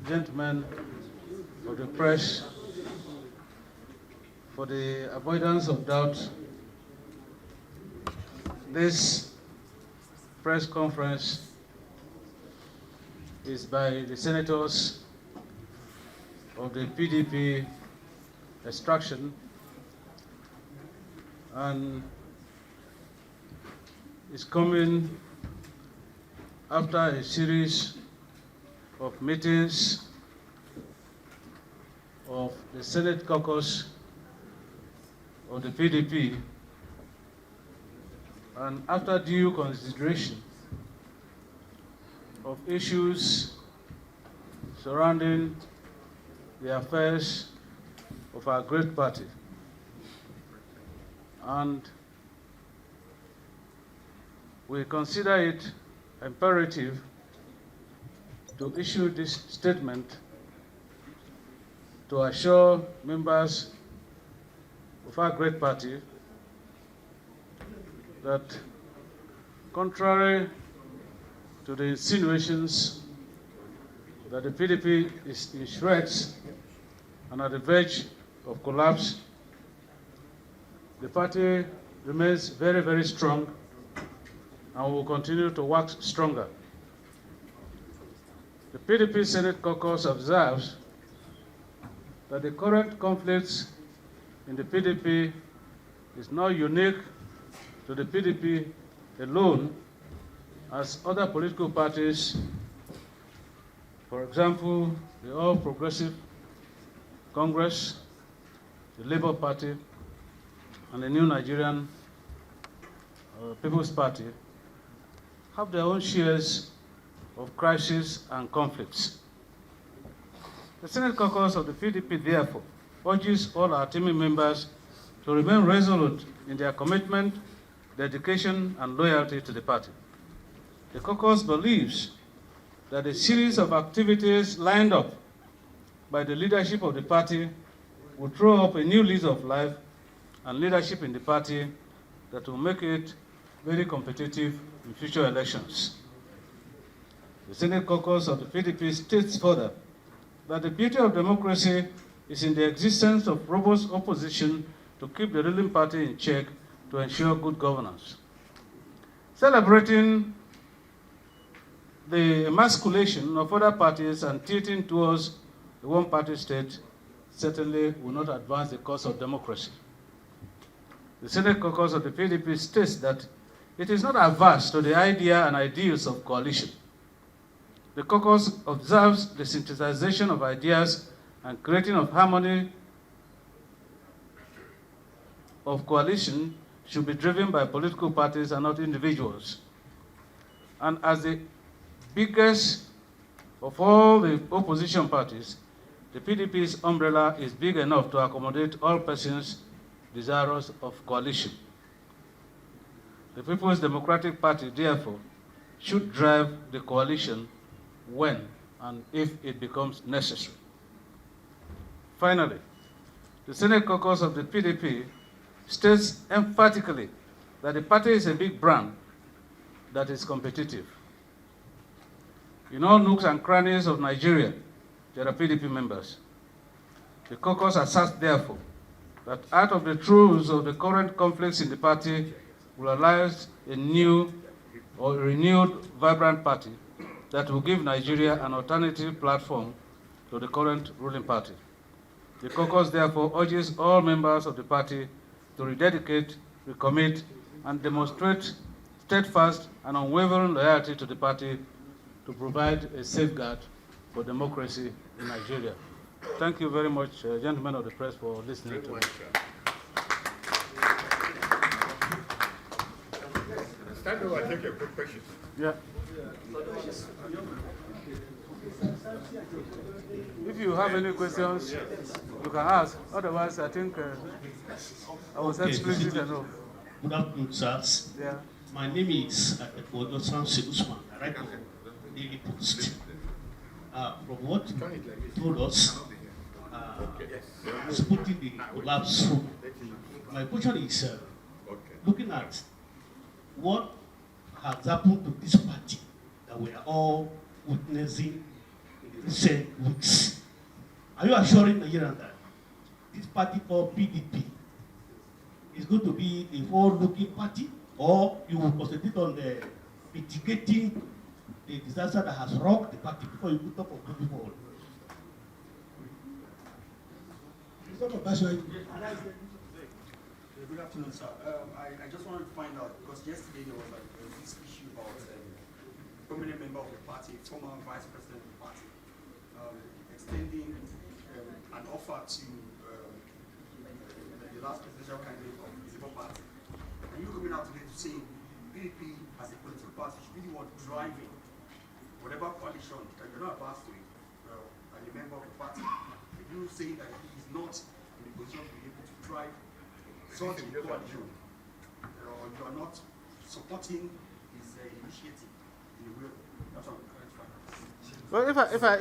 gentlemen of the press, for the avoidance of doubt, this press conference is by the senators of the PDP extraction, and is coming after a series of meetings of the Senate Caucus of the PDP, and after due consideration of issues surrounding the affairs of our great party. And we consider it imperative to issue this statement to assure members of our great party that, contrary to the insinuations that the PDP is in shreds and at the verge of collapse, the party remains very, very strong and will continue to work stronger. The PDP Senate Caucus observes that the current conflicts in the PDP is not unique to the PDP alone, as other political parties, for example, the All Progressive Congress, the Labour Party, and the New Nigerian People's Party, have their own shares of crises and conflicts. The Senate Caucus of the PDP, therefore, urges all our teaming members to remain resolute in their commitment, dedication, and loyalty to the party. The caucus believes that a series of activities lined up by the leadership of the party will throw up a new lease of life and leadership in the party that will make it very competitive in future elections. The Senate Caucus of the PDP states further that the beauty of democracy is in the existence of robust opposition to keep the ruling party in check to ensure good governance. Celebrating the emasculation of other parties and tilting towards the one-party state certainly will not advance the cause of democracy. The Senate Caucus of the PDP states that it is not averse to the idea and ideals of coalition. The caucus observes the synthesization of ideas and creating of harmony of coalition should be driven by political parties and not individuals. And as the biggest of all the opposition parties, the PDP's umbrella is big enough to accommodate all persons desirous of coalition. The People's Democratic Party, therefore, should drive the coalition when and if it becomes necessary. Finally, the Senate Caucus of the PDP states emphatically that the party is a big brand that is competitive. In all nooks and crannies of Nigeria, there are PDP members. The caucus asserts, therefore, that out of the truths of the current conflicts in the party will arise a new or renewed vibrant party that will give Nigeria an alternative platform to the current ruling party. The caucus therefore urges all members of the party to rededicate, recommit, and demonstrate steadfast and unwavering loyalty to the party to provide a safeguard for democracy in Nigeria. Thank you very much, gentlemen of the press, for listening to me. Stand over and take your quick questions. Yeah. If you have any questions, you can ask. Otherwise, I think I was explicit enough. Good afternoon, sirs. Yeah. My name is Edward Samson Usman. I write for Daily Post. From what you told us, supporting the collapse room, my question is looking at what has happened to this party that we are all witnessing in the recent weeks. Are you assuring Nigerians that this party called PDP is going to be a forward-looking party, or you will concentrate on the mitigating the disaster that has rocked the party before you put up of moving forward? Good afternoon, sir. I just wanted to find out, because yesterday there was this issue about a prominent member of the party, former vice president of the party, extending an offer to the last presidential candidate of the Labour Party. And you coming out today to say PDP as a political party should be the one driving whatever coalition that you're not advanced to it, and a member of the party. You saying that he is not in a position to be able to drive such a coalition, or you are not supporting his initiative in the way. That's what I'm trying to find out. Well,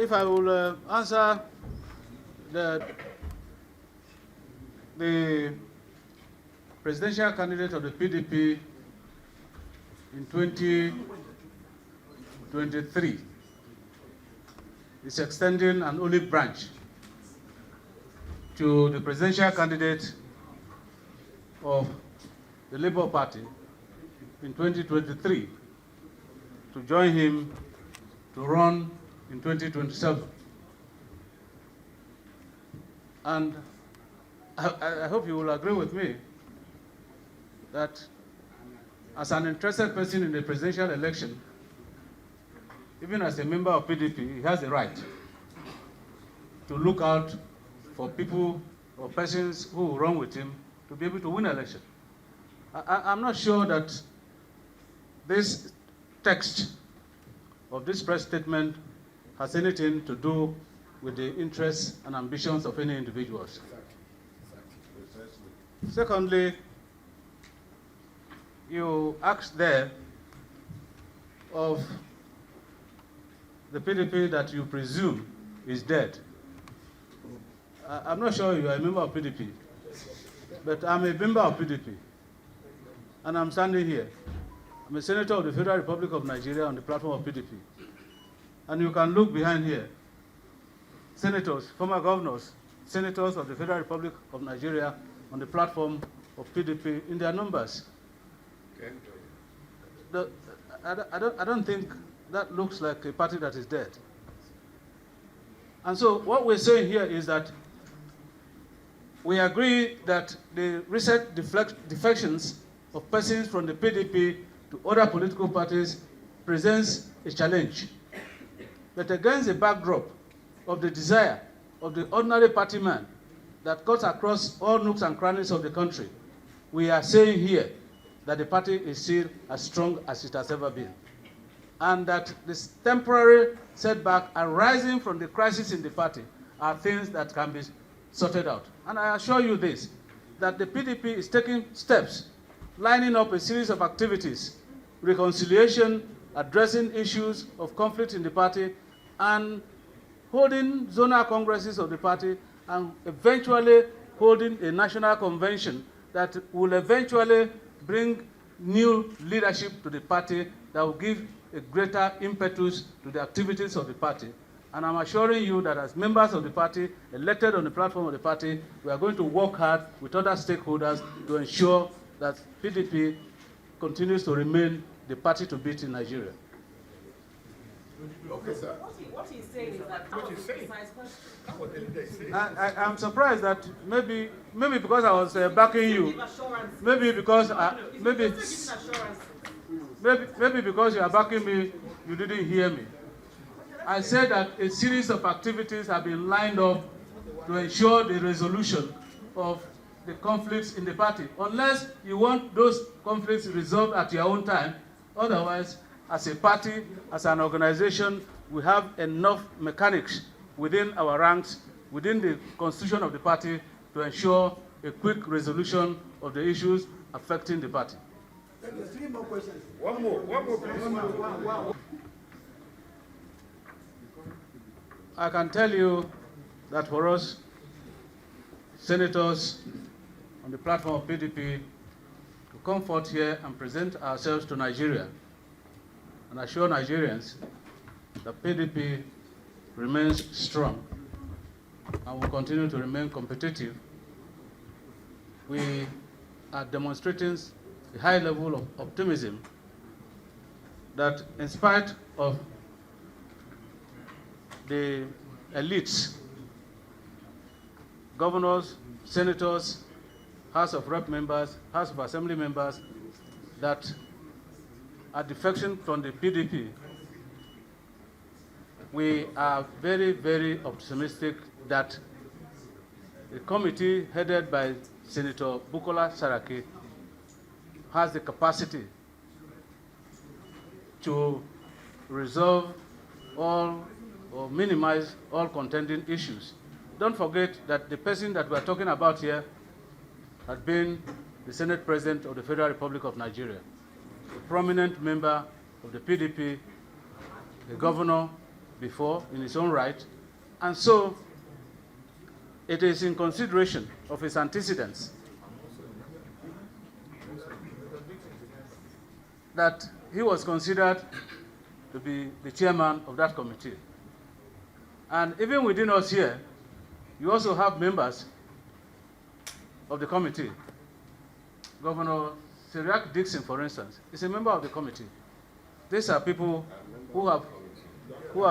if I will answer the presidential candidate of the PDP in 2023 is extending an olive branch to the presidential candidate of the Labour Party in 2023 to join him to run in 2027. And I hope you will agree with me that as an interested person in the presidential election, even as a member of PDP, he has the right to look out for people or persons who will run with him to be able to win an election. I'm not sure that this text of this press statement has anything to do with the interests and ambitions of any individuals. Secondly, you asked there of the PDP that you presume is dead. I'm not sure you are a member of PDP, but I'm a member of PDP, and I'm standing here. I'm a senator of the Federal Republic of Nigeria on the platform of PDP. And you can look behind here. Senators, former governors, senators of the Federal Republic of Nigeria on the platform of PDP in their numbers. I don't think that looks like a party that is dead. And so what we're saying here is that we agree that the recent defections of persons from the PDP to other political parties presents a challenge. But against the backdrop of the desire of the ordinary party man that cuts across all nooks and crannies of the country, we are saying here that the party is still as strong as it has ever been. And that this temporary setback arising from the crisis in the party are things that can be sorted out. And I assure you this, that the PDP is taking steps, lining up a series of activities, reconciliation, addressing issues of conflict in the party, and holding zonal congresses of the party, and eventually holding a national convention that will eventually bring new leadership to the party that will give a greater impetus to the activities of the party. And I'm assuring you that as members of the party, elected on the platform of the party, we are going to work hard with other stakeholders to ensure that PDP continues to remain the party to beat in Nigeria. Okay, sir. What he's saying is that What he's saying? precise question. That's what they say. I'm surprised that maybe because I was backing you, Give assurance. maybe because Maybe assurance. maybe because you are backing me, you didn't hear me. I said that a series of activities have been lined up to ensure the resolution of the conflicts in the party, unless you want those conflicts resolved at your own time. Otherwise, as a party, as an organization, we have enough mechanics within our ranks, within the constitution of the party, to ensure a quick resolution of the issues affecting the party. Thank you. 3 more questions. One more, please. I can tell you that for us, senators on the platform of PDP, to come forth here and present ourselves to Nigeria and assure Nigerians that PDP remains strong and will continue to remain competitive. We are demonstrating a high level of optimism that in spite of the elites, governors, senators, House of Rep members, House of Assembly members that are defection from the PDP, we are very, very optimistic that the committee headed by Senator Bukola Saraki has the capacity to resolve all or minimize all contending issues. Don't forget that the person that we're talking about here had been the Senate President of the Federal Republic of Nigeria, a prominent member of the PDP, a governor before in his own right, and so it is in consideration of his antecedents that he was considered to be the chairman of that committee. And even within us here, you also have members of the committee. Governor Syriac Dixon, for instance, is a member of the committee. These are people who have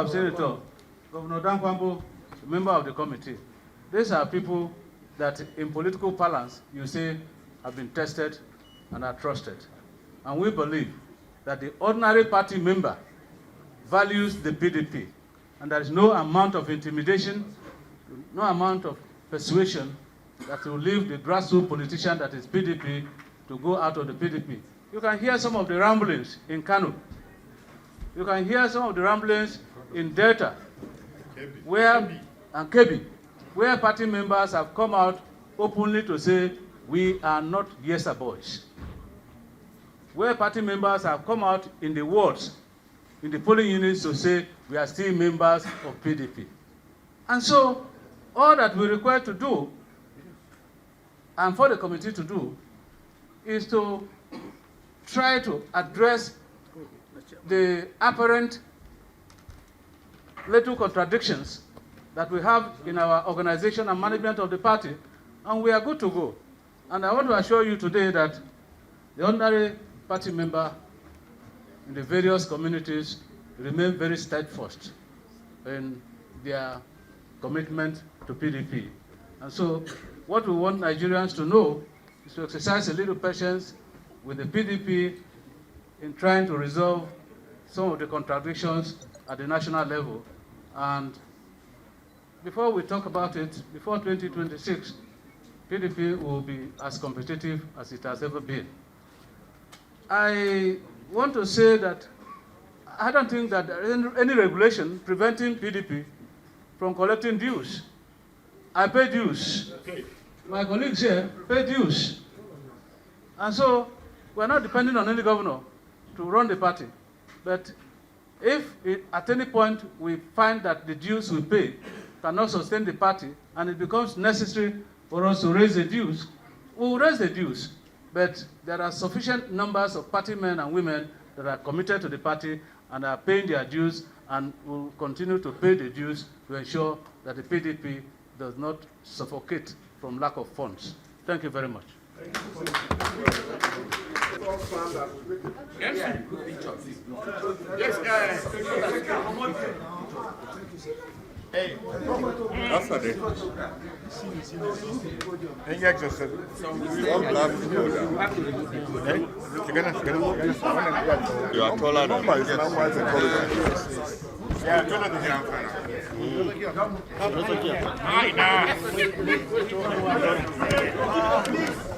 Senator Governor Dankwambo, a member of the committee. These are people that in political parlance you say have been tested and are trusted. And we believe that the ordinary party member values the PDP, and there is no amount of intimidation, no amount of persuasion that will leave the grassroots politician that is PDP to go out of the PDP. You can hear some of the ramblings in Kano. You can hear some of the ramblings in Delta, and Kebbi, where party members have come out openly to say, we are not Yesa boys. Where party members have come out in the wards, in the polling units to say, we are still members of PDP. And so, all that we require to do, and for the committee to do, is to try to address the apparent little contradictions that we have in our organization and management of the party, and we are good to go. And I want to assure you today that the ordinary party member in the various communities remain very steadfast in their commitment to PDP. And so what we want Nigerians to know is to exercise a little patience with the PDP in trying to resolve some of the contradictions at the national level. And before we talk about it, before 2026, PDP will be as competitive as it has ever been. I want to say that I don't think that there is any regulation preventing PDP from collecting dues. I pay dues. My colleagues here pay dues. And so we're not depending on any governor to run the party. But if at any point we find that the dues we pay cannot sustain the party and it becomes necessary for us to raise the dues, we will raise the dues. But there are sufficient numbers of party men and women that are committed to the party and are paying their dues and will continue to pay the dues to ensure that the PDP does not suffocate from lack of funds. Thank you very much. Yes, hey, that's what it is. You are taller than me. Yeah, taller than me.